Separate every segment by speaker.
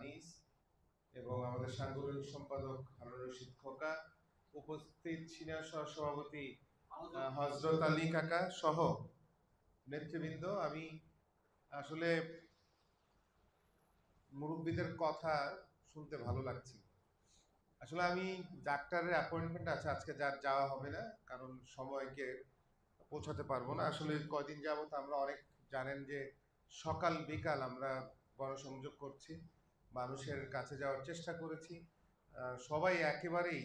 Speaker 1: আনিস এবং আমাদের সাংগঠনিক সম্পাদক হারুন রশিদ খোকা, উপস্থিত সিনিয়র সহসভাপতি হযরত আলী কাকা সহ নেতৃবৃন্দ। আমি আসলে মুরব্বীদের কথা শুনতে ভালো লাগছে। আসলে আমি ডাক্তারের অ্যাপয়েন্টমেন্ট আছে আজকে, যার যাওয়া হবে না কারণ সময়কে পৌঁছাতে পারবো না। আসলে কয়দিন যাবত আমরা অনেক জানেন যে সকাল বিকাল আমরা গণসংযোগ করছি, মানুষের কাছে যাওয়ার চেষ্টা করেছি। সবাই একেবারেই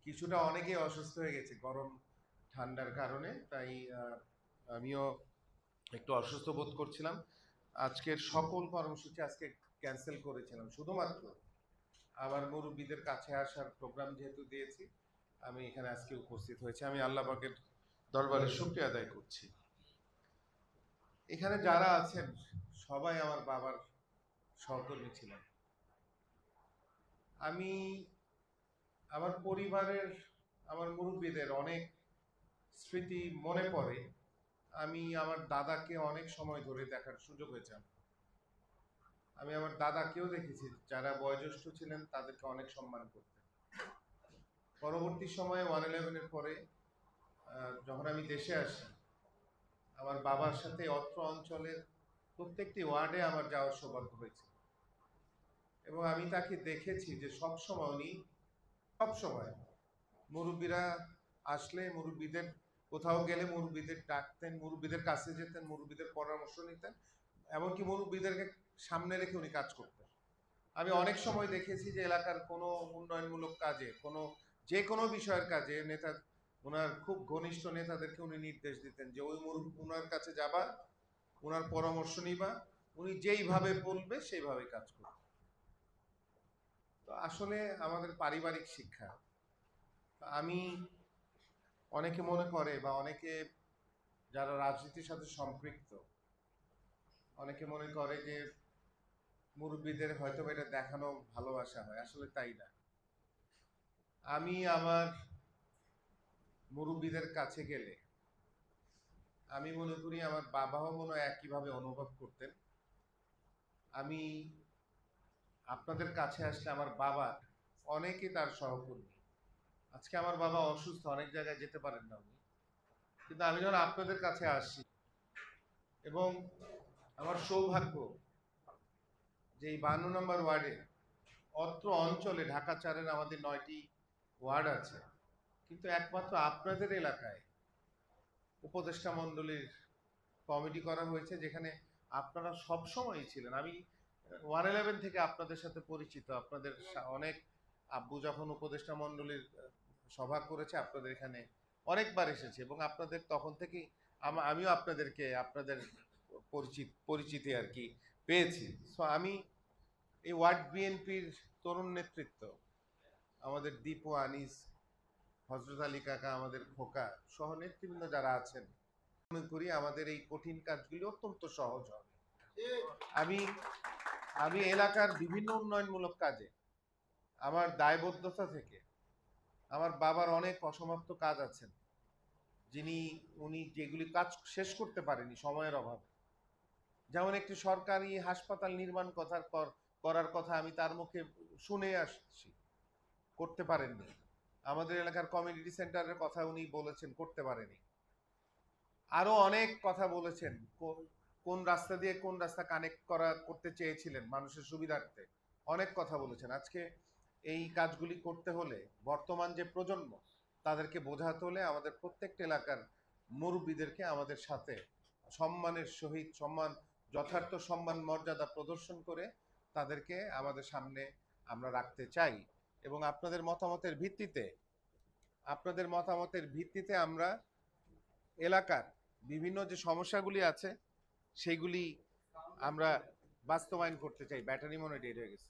Speaker 1: কিছুটা অনেকেই অসুস্থ হয়ে গেছে গরম ঠান্ডার কারণে, তাই আমিও একটু অসুস্থ বোধ করছিলাম। আজকের সকল কর্মসূচি আজকে ক্যান্সেল করেছিলাম, শুধুমাত্র আমার মুরব্বীদের কাছে আসার প্রোগ্রাম যেহেতু দিয়েছি, আমি এখানে আজকে উপস্থিত হয়েছি। আমি আল্লাহ পাকের দরবারে শুকরিয়া আদায় করছি। এখানে যারা আছেন সবাই আমার বাবার সহকর্মী ছিলেন। আমি আমার পরিবারের, আমার মুরব্বীদের অনেক স্মৃতি মনে পড়ে। আমি আমার দাদাকে অনেক সময় ধরে দেখার সুযোগ হয়েছে। আমি আমার দাদাকেও দেখেছি, যারা বয়োজ্যেষ্ঠ ছিলেন তাদেরকে অনেক সম্মান করতেন। পরবর্তী সময়ে 1/11-এর পরে যখন আমি দেশে আসি, আমার বাবার সাথে অত্র অঞ্চলের প্রত্যেকটি ওয়ার্ডে আমার যাওয়ার সৌভাগ্য হয়েছে এবং আমি তাকে দেখেছি যে সবসময় মুরব্বীরা আসলে, মুরব্বীদের কোথাও গেলে মুরব্বীদের ডাকতেন, মুরব্বীদের কাছে যেতেন, মুরব্বীদের পরামর্শ নিতেন, এমনকি মুরব্বীদেরকে সামনে রেখে উনি কাজ করতেন। আমি অনেক সময় দেখেছি যে এলাকার কোনো উন্নয়নমূলক কাজে, যে কোনো বিষয়ের কাজে নেতা, ওনার খুব ঘনিষ্ঠ নেতাদেরকে উনি নির্দেশ দিতেন যে ওই ওনার কাছে যাবা, ওনার পরামর্শ নিবা, উনি যেইভাবে বলবে সেইভাবে কাজ করবে। তো আসলে আমাদের পারিবারিক শিক্ষা, আমি অনেকে মনে করে বা অনেকে যারা রাজনীতির সাথে সম্পৃক্ত, অনেকে মনে করে যে মুরব্বীদের হয়তো এটা দেখানো ভালোবাসা হয়, আসলে তাই না। আমি আমার মুরব্বীদের কাছে গেলে আমি মনে করি আমার বাবাও মনে হয় একইভাবে অনুভব করতেন। আমি আপনাদের কাছে আসলে আমার বাবা, অনেকে তার সহকর্মী। আজকে আমার বাবা অসুস্থ, অনেক জায়গায় যেতে পারেন না উনি, কিন্তু আমি যখন আপনাদের কাছে আসি এবং আমার সৌভাগ্য যে এই 52 নম্বর ওয়ার্ডে, অত্র অঞ্চলে ঢাকা 4-এর আমাদের 9টি ওয়ার্ড আছে, কিন্তু একমাত্র আপনাদের এলাকায় উপদেষ্টা মণ্ডলীর কমিটি করা হয়েছে, যেখানে আপনারা সবসময়ই ছিলেন। আমি 1/11 থেকে আপনাদের সাথে পরিচিত। আপনাদের অনেক আব্বু যখন উপদেষ্টা মণ্ডলীর সভা করেছে, আপনাদের এখানে অনেকবার এসেছে এবং আপনাদের তখন থেকেই আমিও আপনাদেরকে আপনাদের পরিচিতি আর কি পেয়েছি। সো আমি এই ওয়ার্ড বিএনপির তরুণ নেতৃত্ব, আমাদের দীপু, আনিস, হযরত আলী কাকা, আমাদের খোকা সহ নেতৃবৃন্দ যারা আছেন, মনে করি আমাদের এই কঠিন কাজগুলি অত্যন্ত সহজ হবে। আমি এলাকার বিভিন্ন উন্নয়নমূলক কাজে আমার দায়বদ্ধতা থেকে, আমার বাবার অনেক অসমাপ্ত কাজ আছেন উনি যেগুলি কাজ শেষ করতে পারেনি সময়ের অভাবে, যেমন একটি সরকারি হাসপাতাল নির্মাণ করার কথা আমি তার মুখে শুনে আসছি, করতে পারেননি। আমাদের এলাকার কমিউনিটি সেন্টারের কথা উনি বলেছেন, করতে পারেনি। আরো অনেক কথা বলেছেন, কোন রাস্তা দিয়ে কোন রাস্তা কানেক্ট করতে চেয়েছিলেন মানুষের সুবিধার্থে, অনেক কথা বলেছেন। আজকে এই কাজগুলি করতে হলে বর্তমান যে প্রজন্ম, তাদেরকে বোঝাতে হলে আমাদের প্রত্যেকটা এলাকার মুরব্বীদেরকে আমাদের সাথে সম্মানের সহিত যথার্থ সম্মান মর্যাদা প্রদর্শন করে তাদেরকে আমাদের সামনে আমরা রাখতে চাই এবং আপনাদের মতামতের ভিত্তিতে আমরা এলাকার বিভিন্ন যে সমস্যাগুলি আছে সেইগুলি আমরা বাস্তবায়ন করতে চাই। ব্যাটারি মনে ডেড হয়ে গেছে।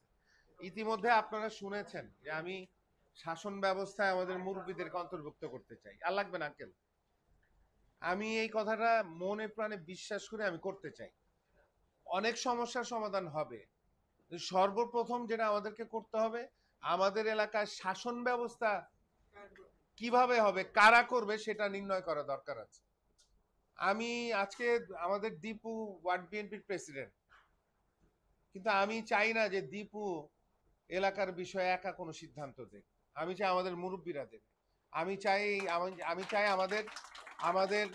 Speaker 1: ইতিমধ্যে আপনারা শুনেছেন যে আমি শাসন ব্যবস্থায় আমাদের মুরব্বীদেরকে অন্তর্ভুক্ত করতে চাই। আর লাগবে না আঙ্কেল, আমি এই কথাটা মনে প্রাণে বিশ্বাস করে আমি করতে চাই। অনেক সমস্যার সমাধান হবে, সর্বপ্রথম যেটা আমাদেরকে করতে হবে, আমাদের এলাকায় শাসন ব্যবস্থা কিভাবে হবে, কারা করবে সেটা নির্ণয় করা দরকার আছে। আমি আজকে আমাদের দীপু ওয়ার্ড বিএনপির প্রেসিডেন্ট, কিন্তু আমি চাই না যে দীপু এলাকার বিষয়ে একা কোনো সিদ্ধান্ত দেয়। আমি চাই আমাদের মুরব্বীরা দেবে। আমি চাই আমাদের আমাদের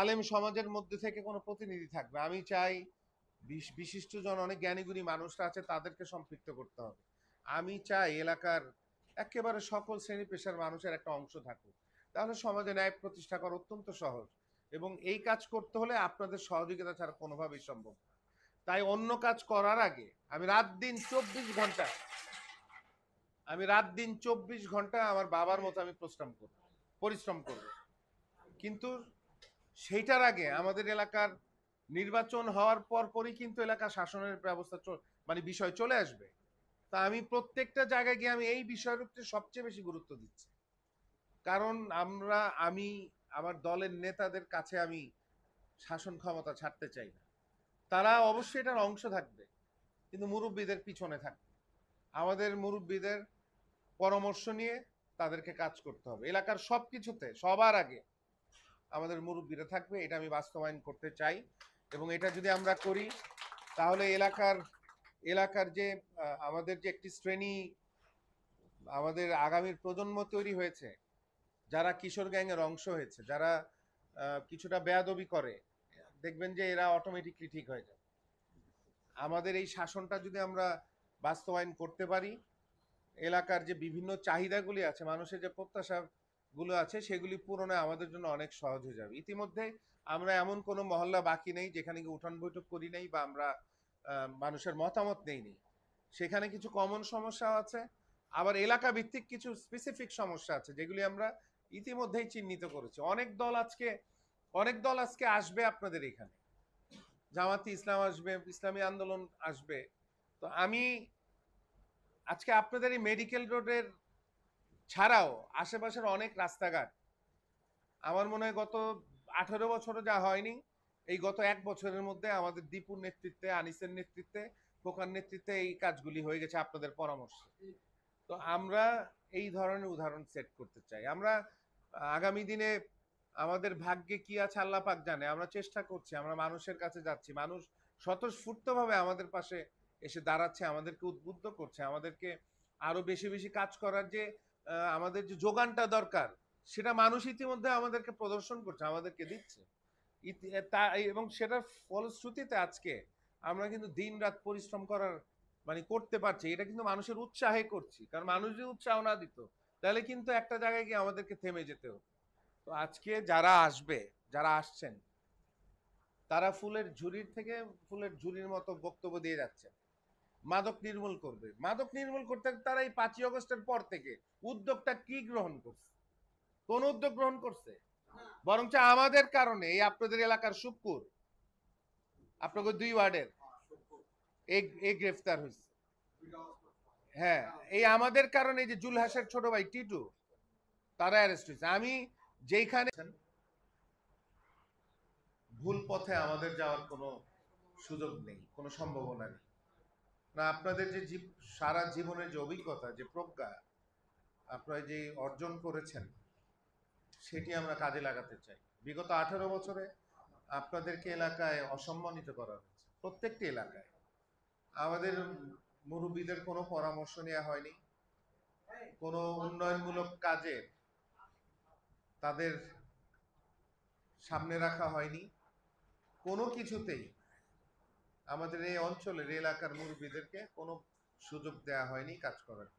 Speaker 1: আলেম সমাজের মধ্যে থেকে কোনো প্রতিনিধি থাকবে। আমি চাই বিশিষ্টজন, অনেক জ্ঞানীগুণী মানুষরা আছে, তাদেরকে সম্পৃক্ত করতে হবে। আমি চাই এলাকার একেবারে সকল শ্রেণী পেশার মানুষের একটা অংশ থাকুক। তাহলে সমাজে ন্যায় প্রতিষ্ঠা করা অত্যন্ত সহজ, এবং এই কাজ করতে হলে আপনাদের সহযোগিতা ছাড়া কোনোভাবেই সম্ভব না। তাই অন্য কাজ করার আগে আমি রাত দিন 24 ঘন্টা আমার বাবার মতো আমি পরিশ্রম করব। কিন্তু সেইটার আগে আমাদের এলাকার নির্বাচন হওয়ার পরই কিন্তু এলাকা শাসনের ব্যবস্থা মানে বিষয় চলে আসবে। তা আমি প্রত্যেকটা জায়গায় গিয়ে আমি এই বিষয়ের উপরে সবচেয়ে বেশি গুরুত্ব দিচ্ছি। কারণ আমি আমার দলের নেতাদের কাছে আমি শাসন ক্ষমতা ছাড়তে চাই না। তারা অবশ্যই এটার অংশ থাকবে, কিন্তু মুরব্বীদের পিছনে থাকবে। আমাদের মুরব্বীদের পরামর্শ নিয়ে তাদেরকে কাজ করতে হবে। এলাকার সবকিছুতে সবার আগে আমাদের মুরব্বীরা থাকবে, এটা আমি বাস্তবায়ন করতে চাই। এবং এটা যদি আমরা করি, তাহলে এলাকার যে আমাদের যে একটি শ্রেণী, আমাদের আগামীর প্রজন্ম তৈরি হয়েছে, যারা কিশোর গ্যাংয়ের অংশ হয়েছে, যারা কিছুটা বেয়াদবি করে, দেখবেন যে এরা অটোমেটিকলি ঠিক হয়ে যায়। আমাদের এই শাসনটা যদি আমরা বাস্তবায়ন করতে পারি, এলাকার যে বিভিন্ন চাহিদাগুলি আছে, মানুষের যে প্রত্যাশাগুলো আছে, সেগুলি পূরণে আমাদের জন্য অনেক সহজ হয়ে যাবে। ইতিমধ্যে আমরা এমন কোনো মহল্লা বাকি নেই যেখানে গিয়ে উঠান বৈঠক করি নাই বা আমরা মানুষের মতামত নেই। সেখানে কিছু কমন সমস্যা আছে, আবার এলাকা ভিত্তিক কিছু স্পেসিফিক সমস্যা আছে যেগুলি আমরা ইতিমধ্যেই চিহ্নিত করেছি। অনেক দল আজকে আসবে আপনাদের এখানে, জামাতি ইসলাম আসবে, ইসলামী আন্দোলন আসবে। তো আমি আজকে আপনাদের এই মেডিকেল রোডের ছাড়াও আশেপাশের অনেক রাস্তাঘাট, আমার মনে হয় গত 18 বছরে যা হয়নি, এই গত 1 বছরের মধ্যে আমাদের দীপুর নেতৃত্বে, আনিসের নেতৃত্বে, খোকার নেতৃত্বে এই কাজগুলি হয়ে গেছে আপনাদের পরামর্শে। তো আমরা এই ধরনের উদাহরণ সেট করতে চাই। আমরা আগামী দিনে আমাদের ভাগ্যে কি আছে আল্লাহ পাক জানে। আমরা চেষ্টা করছি, আমরা মানুষের কাছে যাচ্ছি, মানুষ স্বতঃস্ফূর্তভাবে আমাদের পাশে এসে দাঁড়াচ্ছে, আমাদেরকে উদ্বুদ্ধ করছে, আমাদেরকে আরো বেশি বেশি কাজ করার যে আমাদের যে যোগানটা দরকার, সেটা মানুষ ইতিমধ্যে আমাদেরকে প্রদর্শন করছে, আমাদেরকে দিচ্ছে। এবং সেটার ফলশ্রুতিতে আজকে আমরা কিন্তু দিন রাত পরিশ্রম করতে পারছি। এটা কিন্তু মানুষের উৎসাহে করছি, কারণ মানুষ যদি উৎসাহ না দিত, তাহলে কিন্তু একটা জায়গায় গিয়ে আমাদেরকে থেমে যেতে হতো। তো আজকে যারা আসছেন, তারা ফুলের ঝুড়ির মতো বক্তব্য দিয়ে যাচ্ছে। মাদক নির্মূল করবে, মাদক নির্মূল করতে তারা এই 5ই আগস্টের পর থেকে উদ্যোগটা কি গ্রহণ করছে? কোন উদ্যোগ গ্রহণ করছে? বরঞ্চ আমাদের কারণে এই আপনাদের এলাকার শুক্কুর, আপনাকে 2 ওয়ার্ডের এই গ্রেফতার হয়েছে। হ্যাঁ, এই আমাদের কারণে যে জুলহাসের ছোট ভাই টিটু, তারা অ্যারেস্ট হয়েছে। আমি যেখানে ভুল পথে আমাদের যাওয়ার কোনো সুযোগ নেই, কোনো সম্ভাবনা নেই। না, আপনাদের যে সারা জীবনের যে অভিজ্ঞতা, যে প্রজ্ঞা আপনারা যে অর্জন করেছেন, সেটি আমরা কাজে লাগাতে চাই। বিগত 18 বছরে আপনাদেরকে এলাকায় অসম্মানিত করা হয়েছে, প্রত্যেকটি এলাকায়। আমাদের মুরব্বীদের কোনো পরামর্শ নেওয়া হয়নি, কোনো উন্নয়নমূলক কাজে তাদের সামনে রাখা হয়নি, কোনো কিছুতেই আমাদের এই অঞ্চলের এলাকার মুরব্বীদেরকে কোনো সুযোগ দেওয়া হয়নি কাজ করার।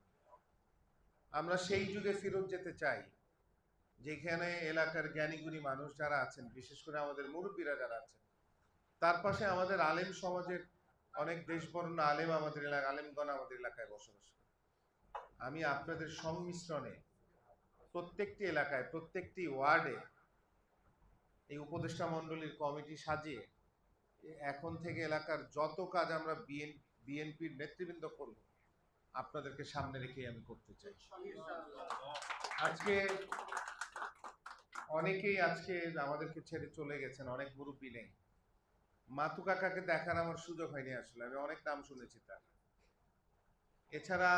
Speaker 1: আমরা সেই যুগে ফেরত যেতে চাই, যেখানে এলাকার জ্ঞানীগুণী মানুষ যারা আছেন, বিশেষ করে আমাদের মুরব্বীরা যারা আছেন, তার পাশে আমাদের আলেম সমাজের অনেক দেশবরণ্য আলেমগণ আমাদের এলাকায় বসবাস করে। আমি আপনাদের সংমিশ্রণে প্রত্যেকটি এলাকায়, প্রত্যেকটি ওয়ার্ডে এই উপদেষ্টা মণ্ডলীর কমিটি সাজিয়ে এখন থেকে এলাকার যত কাজ আমরা বিএনপির নেতৃবৃন্দ করব, আপনাদেরকে সামনে রেখে আমি করতে চাই। আজকে আমাদেরকে ছেড়ে চলে গেছেন, অনেক মুরব্বী নেই। মাতু কাকাকে দেখার আমার সুযোগ হয়নি, আসলে আমি অনেক নাম শুনেছি তার। এছাড়া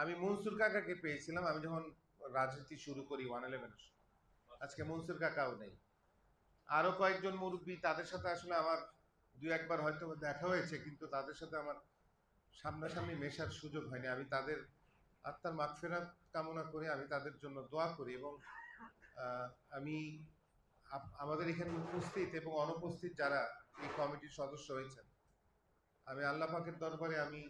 Speaker 1: আমি মনসুর কাকাকে পেয়েছিলাম আমি যখন রাজনীতি শুরু করি 111-এর। আজকে মনসুর কাকাও নেই। আরো কয়েকজন মুরব্বী, তাদের সাথে আসলে আমার দু একবার হয়তো দেখা হয়েছে, কিন্তু তাদের সাথে আমার সামনাসামনি মেশার সুযোগ হয়নি। আমি তাদের আত্মার মাগফিরাত কামনা করি, আমি তাদের জন্য দোয়া করি, এবং আমি আমাদের এখানে উপস্থিত এবং অনুপস্থিত যারা এই কমিটির সদস্য হয়েছেন, আমি আল্লাহ পাকের দরবারে আমি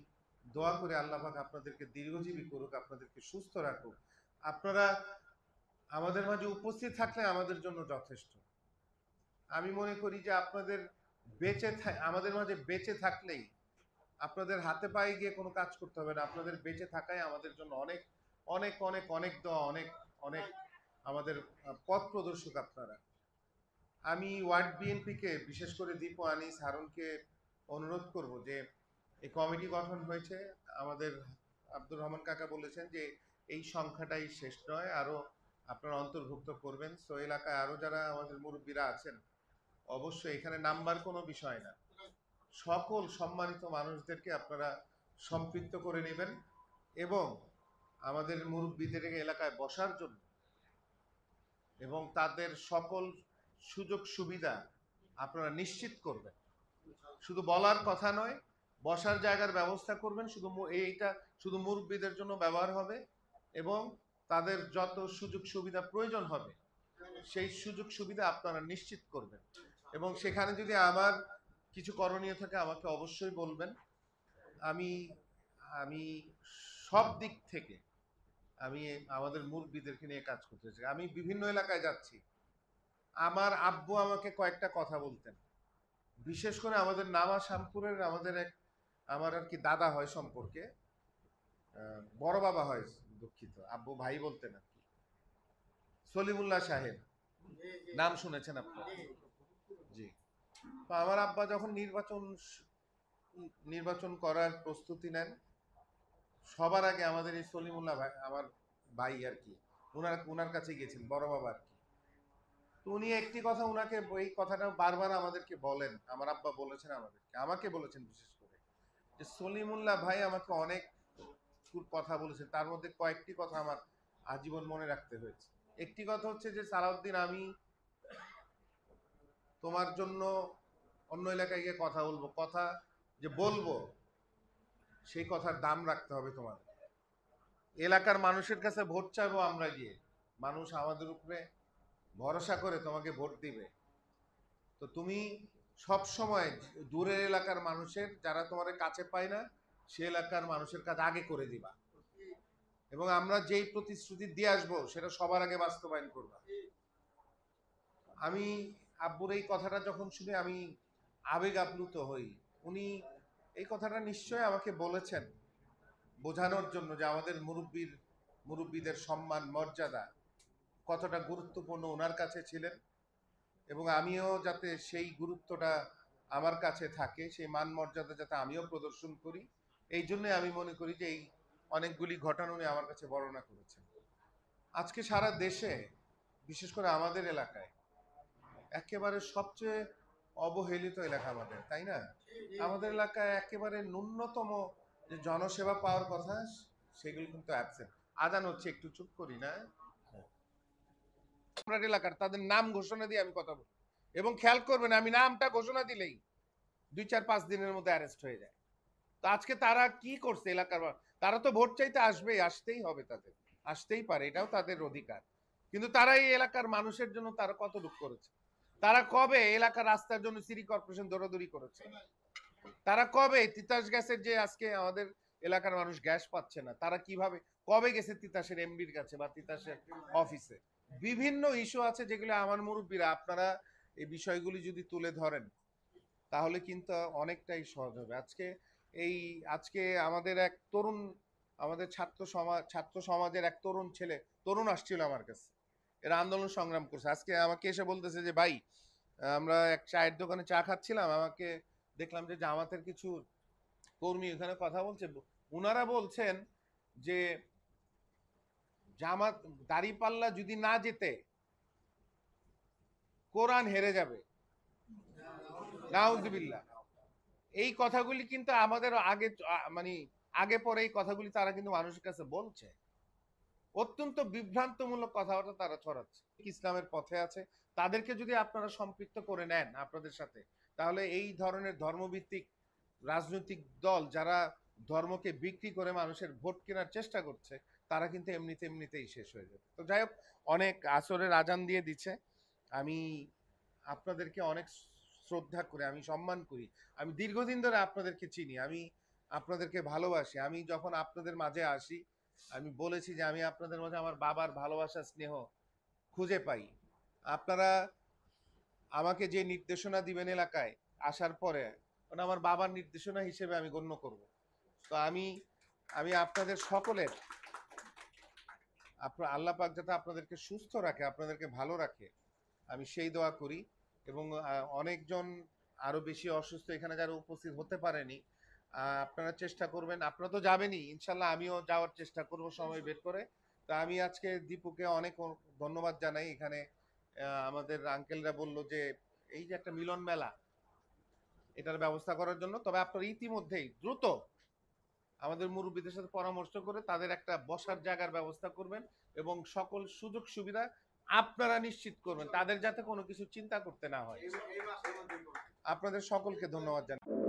Speaker 1: দোয়া করে আল্লাহ পাক আপনাদেরকে দীর্ঘজীবী করুক, আপনাদেরকে সুস্থ রাখুক। আপনারা আমাদের মাঝে উপস্থিত থাকলে আমাদের জন্য যথেষ্ট। আমি মনে করি যে আপনাদের আমাদের মাঝে বেঁচে থাকলেই, আপনাদের হাতে পায়ে গিয়ে কোনো কাজ করতে হবে না, আপনাদের বেঁচে থাকাই আমাদের জন্য অনেক অনেক অনেক অনেক দোয়া, অনেক অনেক আমাদের পথ প্রদর্শক আপনারা। আমি ওয়ার্ড বিএনপিকে, বিশেষ করে দীপু, আনিস, হারুনকে অনুরোধ করব যে এই কমিটি গঠন হয়েছে, আমাদের আব্দুর রহমান কাকা বলেছেন যে এই সংখ্যাটাই শেষ নয়, আরও আপনারা অন্তর্ভুক্ত করবেন। সো এলাকায় আরও যারা আমাদের মুরব্বীরা আছেন, অবশ্যই এখানে নাম্বার কোনো বিষয় না, সকল সম্মানিত মানুষদেরকে আপনারা সম্পৃক্ত করে নেবেন এবং আমাদের মুরব্বীদের এলাকায় বসার জন্য এবং তাদের সকল সুযোগ সুবিধা আপনারা নিশ্চিত করবেন। শুধু বলার কথা নয়, বসার জায়গার ব্যবস্থা করবেন। এইটা শুধু মুরব্বীদের জন্য ব্যবহার হবে, এবং তাদের যত সুযোগ সুবিধা প্রয়োজন হবে সেই সুযোগ সুবিধা আপনারা নিশ্চিত করবেন। এবং সেখানে যদি আমার কিছু করণীয় থাকে আমাকে অবশ্যই বলবেন। আমি আমি সব দিক থেকে আমি আমাদের মুরব্বীদেরকে নিয়ে কাজ করতে চাই। আমি বিভিন্ন এলাকায় যাচ্ছি, আমার আব্বু আমাকে কয়েকটা কথা বলতেন, বিশেষ করে আমাদের নামা শ্যামপুরের আমার আর কি দাদা হয় সম্পর্কে, বড় বাবা হয়, দুঃখিত, আব্বু ভাই বলতেন আর কি, সলিমুল্লাহ সাহেব, নাম শুনেছেন আপনি? জি। তো আমার আব্বা যখন নির্বাচন করার প্রস্তুতি নেন, সবার আগে আমাদের এই সলিমুল্লাহ ভাই, আমার ভাই আর কি, ওনার কাছে গেছেন, বড় বাবা আর কি। তো উনি একটি কথা, এই কথাটা বারবার আমাদেরকে বলেন, আমার আব্বা বলেছেন আমাকে বলেছেন বিশেষ করে, যে সলিমুল্লাহ ভাই আমাকে অনেক কথা বলেছেন, তার মধ্যে কয়েকটি কথা আমার আজীবন মনে রাখতে হয়েছে। একটি কথা হচ্ছে যে, সালাউদ্দিন, আমি তোমার জন্য অন্য এলাকায় গিয়ে কথা বলবো, কথা যে বলবো সেই কথার দাম রাখতে হবে তোমাদের। এলাকার মানুষের কাছে ভোট চাইবো আমরা গিয়ে, মানুষ আমাদের উপরে ভরসা করে তোমাকে ভোট দিবে। তো তুমি সব সময় দূরের এলাকার মানুষের, যারা তোমার কাছে পায় না, সে এলাকার মানুষের কাজ আগে করে দিবা, এবং আমরা যেই প্রতিশ্রুতি দিয়ে আসবো সেটা সবার আগে বাস্তবায়ন করবা। আমি আব্বুর এই কথাটা যখন শুনে আমি আবেগ আপ্লুত হই। উনি এই কথাটা নিশ্চয়ই আমাকে বলেছেন বোঝানোর জন্য যে আমাদের মুরব্বীদের সম্মান মর্যাদা কতটা গুরুত্বপূর্ণ ওনার কাছে ছিলেন, এবং আমিও যাতে সেই গুরুত্বটা আমার কাছে থাকে, সেই মান মর্যাদা যাতে আমিও প্রদর্শন করি। এই জন্য আমি মনে করি যে এই অনেকগুলি ঘটনা উনি আমার কাছে বর্ণনা করেছেন। আজকে সারা দেশে, বিশেষ করে আমাদের এলাকায়, একেবারে সবচেয়ে অবহেলিত এলাকা আমাদের, তাই না? আমাদের এলাকায় একেবারে ন্যূনতম যে জনসেবা পাওয়ার কথা, সেগুলো কিন্তু অ্যাবসেন্ট। আদান হচ্ছে, একটু চুপ করি না। আপনার এলাকার তাদের নাম ঘোষণা দিয়ে আমি কথা বলি, এবং খেয়াল করবেন আমি নামটা ঘোষণা দিলেই 2-4-5 দিনের মধ্যে অ্যারেস্ট হয়ে যায়। তো আজকে তারা কি করছে এলাকার, তারা তো ভোট চাইতে আসবেই, আসতেই হবে, তাদের আসতেই পারে, এটাও তাদের অধিকার। কিন্তু তারা এই এলাকার মানুষের জন্য তারা কতটুকু করেছে? তারা কবে এলাকার রাস্তার জন্য সিটি কর্পোরেশন দৌড়াদৌড়ি করেছে? তারা কবে তিতাস গ্যাসের, যে আজকে আমাদের এলাকার মানুষ গ্যাস পাচ্ছে না, তারা কিভাবে কবে গেছে তিতাসের এমডির কাছে বা তিতাসের অফিসে? বিভিন্ন ইস্যু আছে যেগুলো আমার মুরব্বীরা, আপনারা এই বিষয়গুলি যদি তুলে ধরেন তাহলে কিন্তু অনেকটাই সহজ হবে। আজকে আমাদের এক তরুণ, আমাদের ছাত্র সমাজের এক তরুণ আসছিল আমার কাছে, এরা আন্দোলন সংগ্রাম করছে। আজকে আমাকে এসে বলতেছে যে, ভাই, আমরা এক চায়ের দোকানে চা খাচ্ছিলাম, আমাকে দেখলাম যে জামাতের কিছু কর্মী ওখানে কথা বলছে। ওনারা বলছেন যে জামাত দাঁড়িপাল্লা যদি না যেতে কোরআন হেরে যাবে। নাউজুবিল্লাহ। এই কথাগুলি কিন্তু আমাদের মানে আগে পরে এই কথাগুলি তারা কিন্তু মানুষের কাছে বলছে, অত্যন্ত বিভ্রান্তমূলক কথাবার্তা তারা ছড়াচ্ছে। ইসলামের পথে আছে, তাদেরকে যদি আপনারা সম্পৃক্ত করে নেন আপনাদের সাথে, তাহলে এই ধরনের ধর্মভিত্তিক রাজনৈতিক দল যারা ধর্মকে বিক্রি করে মানুষের ভোট কেনার চেষ্টা করছে, তারা কিন্তু এমনিতেই শেষ হয়ে যাবে। তো যাই হোক, অনেক আসরের আজান দিয়ে দিচ্ছে। আমি আপনাদেরকে অনেক শ্রদ্ধা করি, আমি সম্মান করি। আমি দীর্ঘদিন ধরে আপনাদেরকে চিনি, আমি আপনাদেরকে ভালোবাসি। আমি যখন আপনাদের মাঝে আসি, আমি বলেছি যে আমি আপনাদের মাঝে আমার বাবার ভালোবাসা স্নেহ খুঁজে পাই। আপনারা আমাকে যে নির্দেশনা দিবেন এলাকায় আসার পরে, ওটা আমার বাবার নির্দেশনা হিসেবে আমি গণ্য করব। তো আমি আমি আপনাদের সকলের, আপনার আল্লাহ পাক যাতে আপনাদেরকে সুস্থ রাখে, আপনাদেরকে ভালো রাখে, আমি সেই দোয়া করি। এবং অনেকজন আরো বেশি অসুস্থ এখানে যারা উপস্থিত হতে পারেনি, আপনারা চেষ্টা করবেন, আপনারা তো যাবেনই ইনশাল্লাহ, আমিও যাওয়ার চেষ্টা করব সময় বের করে। তা আমি আজকে দীপুকে অনেক ধন্যবাদ জানাই। এখানে আমাদের আঙ্কেলরা বলল যে এই যে একটা মিলন মেলা, এটার ব্যবস্থা করার জন্য। তবে আপনারা ইতিমধ্যেই দ্রুত আমাদের মুরব্বীদের সাথে পরামর্শ করে তাদের একটা বসার জায়গার ব্যবস্থা করবেন এবং সকল সুযোগ সুবিধা আপনারা নিশ্চিত করবেন, তাদের যাতে কোনো কিছু চিন্তা করতে না হয়। আপনাদের সকলকে ধন্যবাদ জানাই।